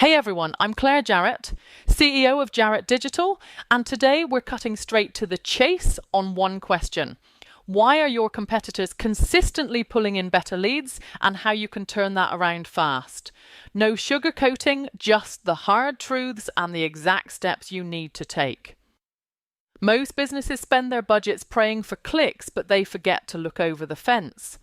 Hey everyone, I'm Claire Jarrett, CEO of Jarrett Digital, and today we're cutting straight to the chase on one question. Why are your competitors consistently pulling in better leads and how you can turn that around fast? No sugarcoating, just the hard truths and the exact steps you need to take. Most businesses spend their budgets praying for clicks, but they forget to look over the fence.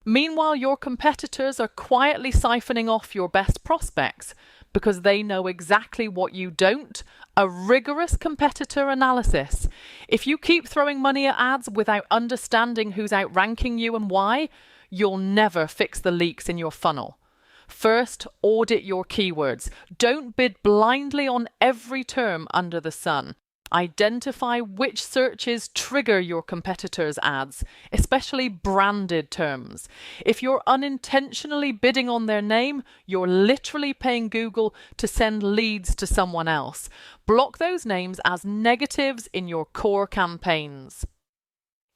Meanwhile, your competitors are quietly siphoning off your best prospects because they know exactly what you don't. A rigorous competitor analysis. If you keep throwing money at ads without understanding who's outranking you and why, you'll never fix the leaks in your funnel. First, audit your keywords. Don't bid blindly on every term under the sun. Identify which searches trigger your competitors' ads, especially branded terms. If you're unintentionally bidding on their name, you're literally paying Google to send leads to someone else. Block those names as negatives in your core campaigns.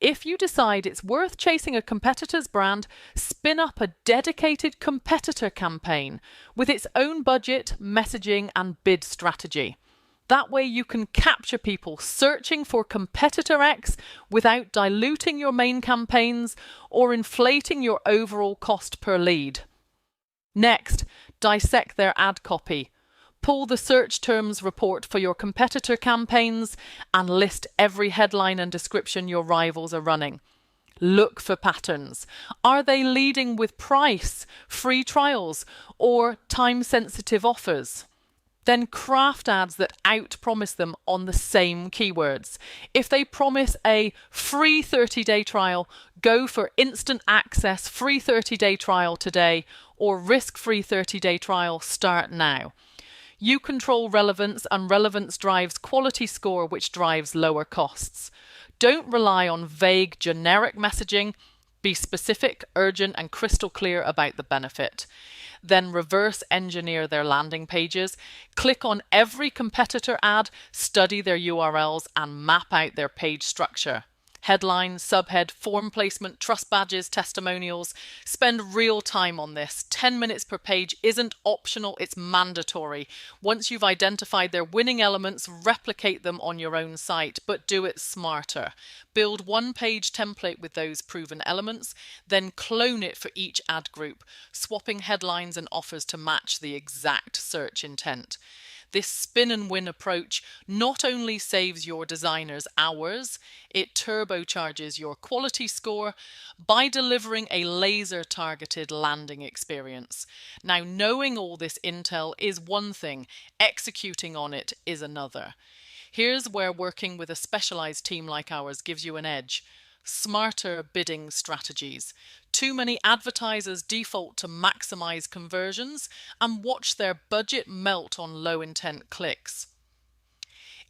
If you decide it's worth chasing a competitor's brand, spin up a dedicated competitor campaign with its own budget, messaging, and bid strategy. That way you can capture people searching for competitor X without diluting your main campaigns or inflating your overall cost per lead. Next, dissect their ad copy. Pull the search terms report for your competitor campaigns and list every headline and description your rivals are running. Look for patterns. Are they leading with price, free trials, or time-sensitive offers? Then craft ads that out-promise them on the same keywords. If they promise a free 30-day trial, go for instant access, free 30-day trial today, or risk-free 30-day trial, start now. You control relevance, and relevance drives quality score, which drives lower costs. Don't rely on vague, generic messaging. Be specific, urgent, and crystal clear about the benefit. Then reverse engineer their landing pages. Click on every competitor ad, study their URLs, and map out their page structure. Headline, subhead, form placement, trust badges, testimonials. Spend real time on this. 10 minutes per page isn't optional, it's mandatory. Once you've identified their winning elements, replicate them on your own site, but do it smarter. Build one-page template with those proven elements, then clone it for each ad group, swapping headlines and offers to match the exact search intent. This spin and win approach not only saves your designers hours, it turbocharges your quality score by delivering a laser-targeted landing experience. Now, knowing all this intel is one thing, executing on it is another. Here's where working with a specialized team like ours gives you an edge. Smarter bidding strategies. Too many advertisers default to maximize conversions and watch their budget melt on low-intent clicks.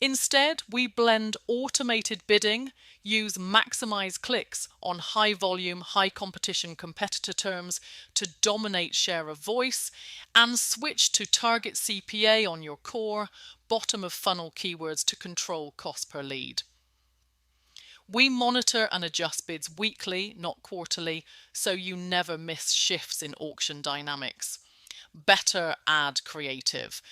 Instead, we blend automated bidding, use maximize clicks on high-volume, high-competition competitor terms to dominate share of voice, and switch to target CPA on your core, bottom-of-funnel keywords to control cost per lead. We monitor and adjust bids weekly, not quarterly, so you never miss shifts in auction dynamics. Better ad creative.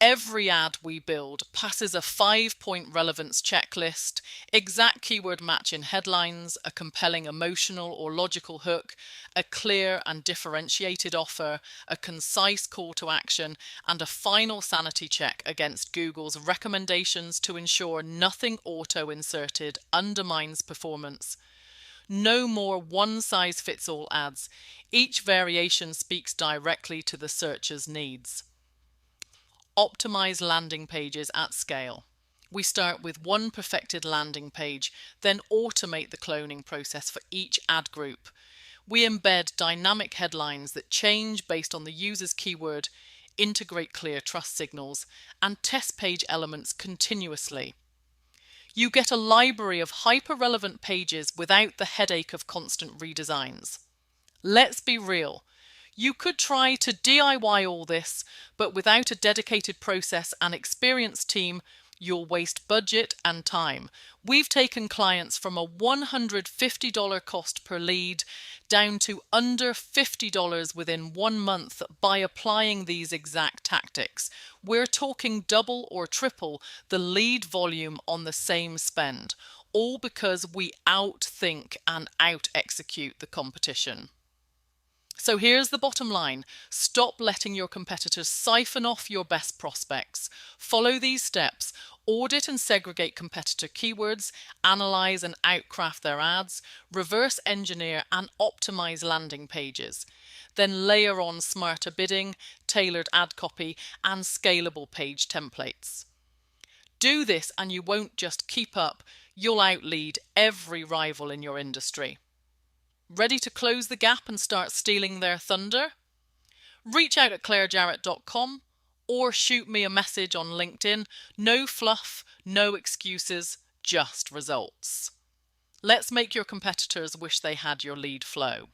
Every ad we build passes a 5-point relevance checklist, exact keyword match in headlines, a compelling emotional or logical hook, a clear and differentiated offer, a concise call to action, and a final sanity check against Google's recommendations to ensure nothing auto-inserted undermines performance. No more one-size-fits-all ads. Each variation speaks directly to the searcher's needs. Optimize landing pages at scale. We start with one perfected landing page, then automate the cloning process for each ad group. We embed dynamic headlines that change based on the user's keyword, integrate clear trust signals, and test page elements continuously. You get a library of hyper-relevant pages without the headache of constant redesigns. Let's be real. You could try to DIY all this, but without a dedicated process and experienced team, You'll waste budget and time. We've taken clients from a $150 cost per lead down to under $50 within 1 month by applying these exact tactics. We're talking double or triple the lead volume on the same spend, all because we outthink and out-execute the competition. So here's the bottom line. Stop letting your competitors siphon off your best prospects. Follow these steps. Audit and segregate competitor keywords, analyze and outcraft their ads, reverse engineer and optimize landing pages. Then layer on smarter bidding, tailored ad copy, and scalable page templates. Do this and you won't just keep up, you'll outlead every rival in your industry. Ready to close the gap and start stealing their thunder? Reach out at clairejarrett.com or shoot me a message on LinkedIn. No fluff, no excuses, just results. Let's make your competitors wish they had your lead flow.